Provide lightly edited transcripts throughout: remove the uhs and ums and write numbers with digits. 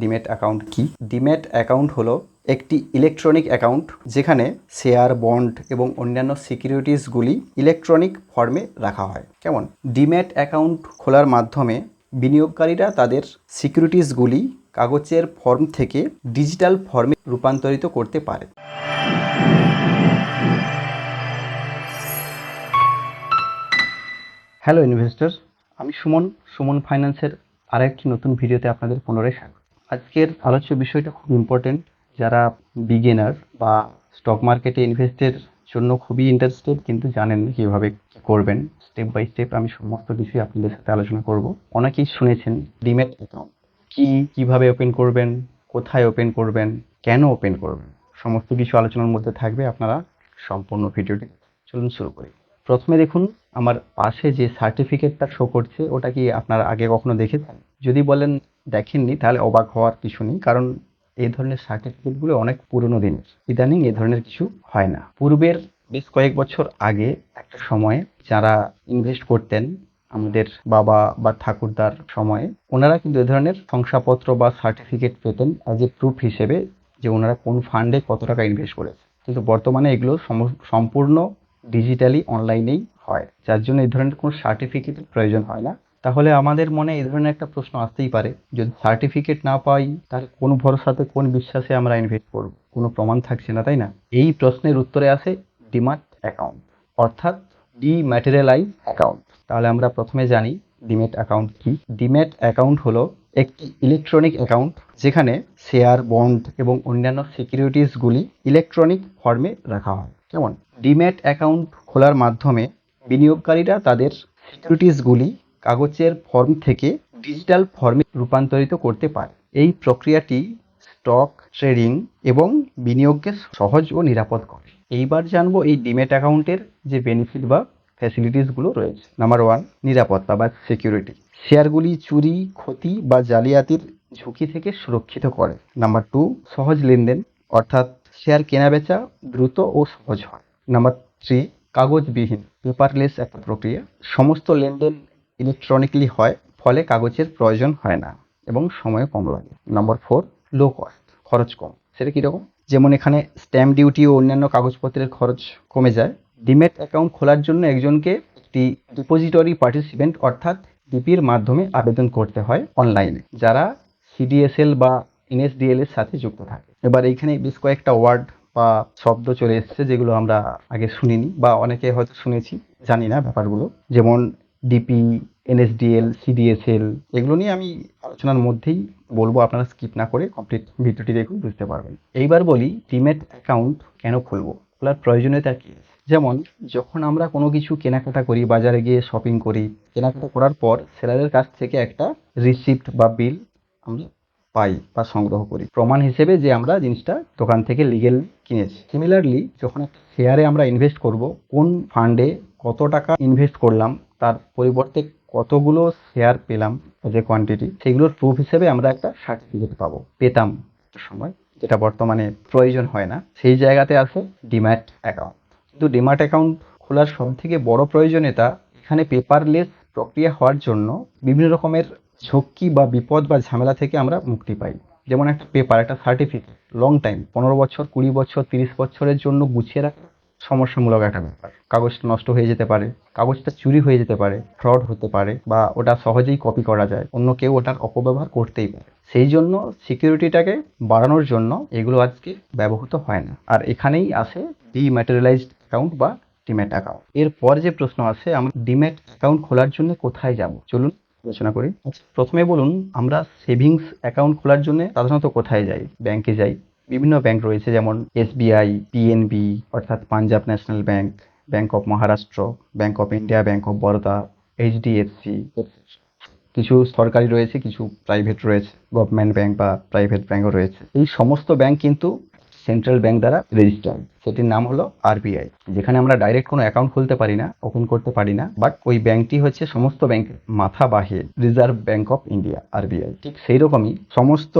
Demat account কি। Demat account হলো একটি ইলেকট্রনিক অ্যাকাউন্ট যেখানে শেয়ার, বন্ড এবং অন্যান্য সিকিউরিটিসগুলি ইলেকট্রনিক ফর্মে রাখা হয়। কেমন? ডিম্যাট অ্যাকাউন্ট খোলার মাধ্যমে বিনিয়োগকারীরা তাদের সিকিউরিটিসগুলি কাগজের ফর্ম থেকে ডিজিটাল ফর্মে রূপান্তরিত করতে পারে। হ্যালো ইনভেস্টর, আমি সুমন ফাইন্যান্সের আরেকটি নতুন ভিডিওতে আপনাদের পুনরায় স্বাগত। আজকের আলোচ্য বিষয়টা খুব ইম্পর্টেন্ট। যারা বিগিনার বা স্টক মার্কেটে ইনভেস্টের জন্য খুবই ইন্টারেস্টেড কিন্তু জানেন না কীভাবে করবেন, স্টেপ বাই স্টেপ আমি সমস্ত কিছুই আপনাদের সাথে আলোচনা করব। অনেকেই শুনেছেন ডিম্যাট অ্যাকাউন্ট কি, কিভাবে ওপেন করবেন, কোথায় ওপেন করবেন, কেন ওপেন করবেন, সমস্ত কিছু আলোচনার মধ্যে থাকবে। আপনারা সম্পূর্ণ ভিডিওটি চলুন শুরু করি। প্রথমে দেখুন আমার পাশে যে সার্টিফিকেটটা শো করছে ওটা কি আপনারা আগে কখনো দেখেছেন? যদি বলেন দেখেননি তাহলে অবাক হওয়ার কিছু নেই, কারণ এই ধরনের সার্টিফিকেটগুলো অনেক পুরনো দিনের। ইদানিং এই ধরনের কিছু হয় না। পূর্বের বেশ কয়েক বছর আগে একটা সময়ে যারা ইনভেস্ট করতেন, আমাদের বাবা বা ঠাকুরদার সময়ে, ওনারা কিন্তু এ ধরনের শংসাপত্র বা সার্টিফিকেট পেতেন অ্যাজ এ প্রুফ হিসেবে যে ওনারা কোন ফান্ডে কত টাকা ইনভেস্ট করেছে। কিন্তু বর্তমানে এগুলো সম্পূর্ণ ডিজিটালি অনলাইনেই হয়, যার জন্য এই ধরনের কোনো সার্টিফিকেটের প্রয়োজন হয় না। তাহলে আমাদের মনে এই ধরনের একটা প্রশ্ন আসতেই পারে, যদি সার্টিফিকেট না পাই তাহলে কোন ভরসাতে, কোন বিশ্বাসে আমরা ইনভেস্ট করব? কোনো প্রমাণ থাকছে না, তাই না? এই প্রশ্নের উত্তরে আসে ডিম্যাট অ্যাকাউন্ট, অর্থাৎ ডিম্যাটেরিয়ালাইজ অ্যাকাউন্ট। তাহলে আমরা প্রথমে জানি ডিম্যাট অ্যাকাউন্ট কি। ডিম্যাট অ্যাকাউন্ট হলো একটি ইলেকট্রনিক অ্যাকাউন্ট যেখানে শেয়ার, বন্ড এবং অন্যান্য সিকিউরিটিসগুলি ইলেকট্রনিক ফর্মে রাখা হয়। কেমন? ডিম্যাট অ্যাকাউন্ট খোলার মাধ্যমে বিনিয়োগকারীরা তাদের সিকিউরিটিসগুলি কাগজের ফর্ম থেকে ডিজিটাল ফর্মে রূপান্তরিত করতে পারে। এই প্রক্রিয়াটি স্টক ট্রেডিং এবং বিনিয়োগকে সহজ ও নিরাপদ করে। এইবার জানবো এই ডিম্যাট অ্যাকাউন্টের যে বেনিফিট বা ফ্যাসিলিটিসগুলো রয়েছে। নাম্বার 1, নিরাপত্তা বা সিকিউরিটি। শেয়ারগুলি চুরি, ক্ষতি বা জালিয়াতির ঝুঁকি থেকে সুরক্ষিত করে। নাম্বার 2, সহজ লেনদেন, অর্থাৎ শেয়ার কেনাবেচা দ্রুত ও সহজ হয়। নাম্বার 3, কাগজবিহীন, পেপারলেস একটা প্রক্রিয়া। সমস্ত লেনদেন ইলেকট্রনিকলি হয়, ফলে কাগজের প্রয়োজন হয় না এবং সময় কম লাগে। নাম্বার 4, লো কস্ট, খরচ কম। সেটা কীরকম? যেমন এখানে স্ট্যাম্প ডিউটি ও অন্যান্য কাগজপত্রের খরচ কমে যায়। ডিম্যাট অ্যাকাউন্ট খোলার জন্য একজনকে একটি ডিপোজিটরি পার্টিসিপেন্ট অর্থাৎ ডিপির মাধ্যমে আবেদন করতে হয় অনলাইনে, যারা সিডিএসএল বা এনএসডিএল এর সাথে যুক্ত থাকে। এবার এইখানে বেশ কয়েকটা ওয়ার্ড বা শব্দ চলে এসছে যেগুলো আমরা আগে শুনিনি বা অনেকে হয়তো শুনেছি, জানি না ব্যাপারগুলো। যেমন ডিপি, এনএসডিএল, সিডিএসএল, এগুলো নিয়ে আমি আলোচনার মধ্যেই বলবো, আপনারা স্কিপ না করে কমপ্লিট ভিডিওটি দেখুন, বুঝতে পারবেন। এইবার বলি ডিম্যাট অ্যাকাউন্ট কেন খুলবো, খোলার প্রয়োজনীয়তা কী। যেমন যখন আমরা কোনো কিছু কেনাকাটা করি, বাজারে গিয়ে শপিং করি, কেনাকাটা করার পর সেলারের কাছ থেকে একটা রিসিপ্ট বা বিল আমরা পাই বা সংগ্রহ করি, প্রমাণ হিসেবে যে আমরা জিনিসটা দোকান থেকে লিগেল কিনেছি। সিমিলারলি যখন একটা শেয়ারে আমরা ইনভেস্ট করব, কোন ফান্ডে কত টাকা ইনভেস্ট করলাম, তার পরিবর্তে কতগুলো শেয়ার পেলাম যে কোয়ান্টিটি, সেগুলোর প্রুফ হিসেবে আমরা একটা সার্টিফিকেট পেতাম সময়, যেটা বর্তমানে প্রয়োজন হয় না। সেই জায়গাতে আসে ডিম্যাট অ্যাকাউন্ট। কিন্তু ডিম্যাট অ্যাকাউন্ট খোলার সবথেকে বড় প্রয়োজনীয়তা, এখানে পেপারলেস প্রক্রিয়া হওয়ার জন্য বিভিন্ন রকমের ঝক্কি বা বিপদ বা ঝামেলা থেকে আমরা মুক্তি পাই। যেমন একটা পেপার, একটা সার্টিফিকেট লং টাইম, 15 বছর, 20 বছর, 30 বছরের জন্য গুছিয়ে রাখা সমস্যামূলক একটা ব্যাপার। কাগজটা নষ্ট হয়ে যেতে পারে, কাগজটা চুরি হয়ে যেতে পারে, ফ্রড হতে পারে, বা ওটা সহজেই কপি করা যায়, অন্য কেউ ওটার অপব্যবহার করতেই পারে। সেই জন্য সিকিউরিটিটাকে বাড়ানোর জন্য এগুলো আজকে ব্যবহৃত হয় না। আর এখানেই আসে ডিম্যাটেরিয়ালাইজড অ্যাকাউন্ট বা ডিম্যাট অ্যাকাউন্ট। এরপর যে প্রশ্ন আসে, আমরা ডিম্যাট অ্যাকাউন্ট খোলার জন্য কোথায় যাব, চলুন আলোচনা করি। প্রথমে বলুন, আমরা সেভিংস অ্যাকাউন্ট খোলার জন্য সাধারণত কোথায় যাই? ব্যাংকে যাই। বিভিন্ন ব্যাংক রয়েছে, যেমন এসবিআই, পিএনবি অর্থাৎ Punjab national bank, bank of Maharashtra, bank of India, bank of Baroda, HDFC. কিছু সরকারি রয়েছে, কিছু প্রাইভেট রয়েছে, গভর্নমেন্ট ব্যাংক বা প্রাইভেট ব্যাংকও রয়েছে। এই সমস্ত ব্যাংক কিন্তু সেন্ট্রাল ব্যাংক দ্বারা রেজিস্টার্ড, সেটির নাম হলো আরবিআই। যেখানে আমরা ডাইরেক্ট কোনো অ্যাকাউন্ট খুলতে পারি না, ওপেন করতে পারি না, বাট ওই ব্যাংকটি হচ্ছে সমস্ত ব্যাংকের মাথা বা head, reserve bank of India, RBI. ঠিক সেই রকমই সমস্ত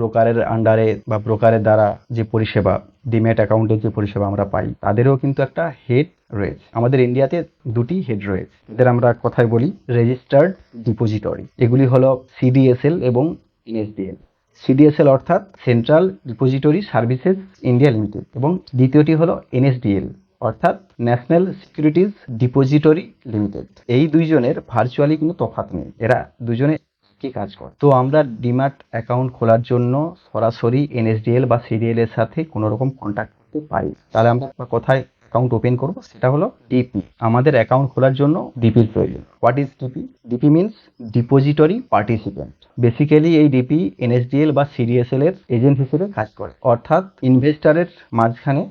ব্রোকারের আন্ডারে বা ব্রোকারের দ্বারা যে পরিষেবা, ডিম্যাট অ্যাকাউন্টের যে পরিষেবা আমরা পাই, তাদেরও কিন্তু একটা হেড রয়েছে। আমাদের ইন্ডিয়াতে দুটি হেড রয়েছে, এদের আমরা কথায় বলি রেজিস্টার্ড ডিপোজিটরি। এগুলি হলো সিডিএসএল এবং এনএসডিএল। সিডিএসএল অর্থাৎ central depository services India limited, এবং দ্বিতীয়টি হলো এনএসডিএল অর্থাৎ ন্যাশনাল সিকিউরিটিজ ডিপোজিটরি লিমিটেড। এই দুইজনের ভার্চুয়ালি কিন্তু তফাৎ নেই, এরা দুজনে কি কাজ করে। তো আমরা ডিম্যাট অ্যাকাউন্ট খোলার জন্য সরাসরি এনএসডিএল বা সিডিএল এর সাথে কোনো রকম কন্ট্যাক্ট করতে পারি। তাহলে আমরা কোথায় অ্যাকাউন্ট ওপেন করবো, সেটা হলো ডিপি। আমাদের অ্যাকাউন্ট খোলার জন্য ডিপির প্রয়োজন। What is DP? DP means depository participant. Basically এই ডিপি এনএসডিএল বা সিডিএসএল এর এজেন্ট হিসেবে কাজ করে, অর্থাৎ ইনভেস্টারের মাঝখানে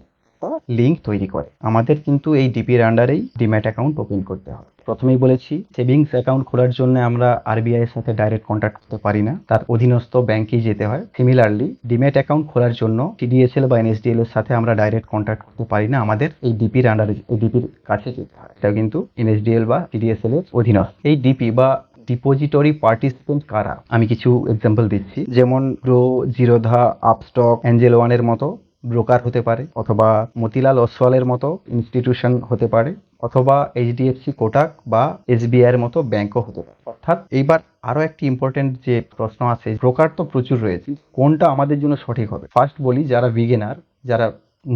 লিঙ্ক তৈরি করে। আমাদের কিন্তু এই ডিপির আন্ডারেই ডিম্যাট অ্যাকাউন্ট ওপেন করতে হবে। প্রথমেই বলেছি, সেভিংস অ্যাকাউন্ট খোলার জন্য আমরা আরবিআই এর সাথে ডাইরেক্ট কন্ট্যাক্ট করতে পারি না, তার অধীনস্থ ব্যাংকেই যেতে হয়। সিমিলারলি ডিম্যাট অ্যাকাউন্ট খোলার জন্য সিডিএসএল বা এনএসডিএল এর সাথে আমরা ডাইরেক্ট কন্ট্যাক্ট করতে পারি না, আমাদের এই ডিপির আন্ডারে, এই ডিপির কাছে যেতে হয়। এটা কিন্তু এনএসডিএল বা সিডিএসএল এর অধীনস্থ। এই ডিপি বা ডিপোজিটরি পার্টিসিপেন্ট কারা, আমি কিছু এক্সাম্পল দিচ্ছি। যেমন গ্রো, জিরোধা, আপস্টক, অ্যাঞ্জেল ওয়ানের মতো ব্রোকার হতে পারে, অথবা মতিলাল ওসওয়ালের মতো ইনস্টিটিউশন হতে পারে, অথবা এইচডিএফসি, কোটাক বা এসবিআই এর মতো ব্যাংকও হতে পারে। অর্থাৎ এইবার আরো একটি ইম্পর্টেন্ট যে প্রশ্ন আছে, ব্রোকার তো প্রচুর রয়েছে, কোনটা আমাদের জন্য সঠিক হবে। ফার্স্ট বলি, যারা বিগিনার, যারা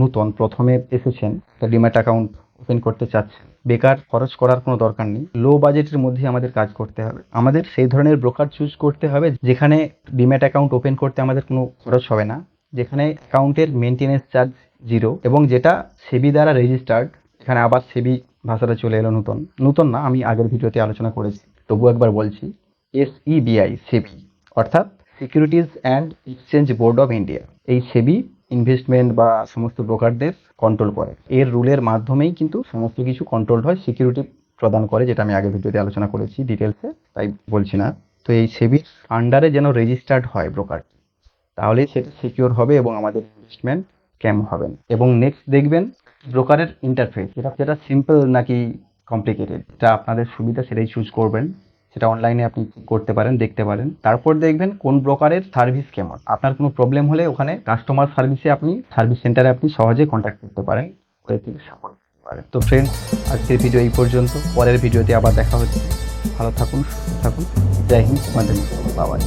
নতুন প্রথমে এসেছেন, ডিম্যাট অ্যাকাউন্ট ওপেন করতে চাচ্ছেন, বেকার খরচ করার কোনো দরকার নেই, লো বাজেটের মধ্যে আমাদের কাজ করতে হবে। আমাদের সেই ধরনের ব্রোকার চুজ করতে হবে যেখানে ডিম্যাট অ্যাকাউন্ট ওপেন করতে আমাদের কোনো খরচ হবে না, যেখানে অ্যাকাউন্টের মেনটেনেন্স চার্জ 0, এবং যেটা সেবি দ্বারা রেজিস্টার্ড। এখানে আবার সেবি ভাষাটা চলে এলো, নতুন না, আমি আগের ভিডিওতে আলোচনা করেছি, তবু একবার বলছি। SEBI, সেবি অর্থাৎ securities and exchange board of India. এই সেবি ইনভেস্টমেন্ট বা সমস্ত ব্রোকারদের কন্ট্রোল করে। এর রুলের মাধ্যমেই কিন্তু সমস্ত কিছু কন্ট্রোল হয়, সিকিউরিটি প্রদান করে, যেটা আমি আগের ভিডিওতে আলোচনা করেছি ডিটেলসে, তাই বলছি না। তো এই সেবির আন্ডারে যেন রেজিস্টার্ড হয় ব্রোকার, তাহলেই সেটা সিকিউর হবে এবং আমাদের ইনভেস্টমেন্ট স্ক্যাম হবে না। এবং নেক্সট দেখবেন ব্রোকারের ইন্টারফেস, যেটা সিম্পল নাকি কমপ্লিকেটেড, এটা আপনাদের সুবিধা, সেটাই চুজ করবেন। সেটা অনলাইনে আপনি করতে পারেন, দেখতে পারেন। তারপর দেখবেন কোন ব্রোকারের সার্ভিস কেমন। আপনার কোনো প্রবলেম হলে ওখানে কাস্টমার সার্ভিস সেন্টারে আপনি সহজে কন্ট্যাক্ট করতে পারেন, সাপোর্ট করতে পারেন। তো ফ্রেন্ডস, আজকের ভিডিও এই পর্যন্ত। পরের ভিডিওতে আবার দেখা হচ্ছে। ভালো থাকুন, সুস্থ থাকুন। জয় হিন্দ, বন্দে মাতরম। বাই।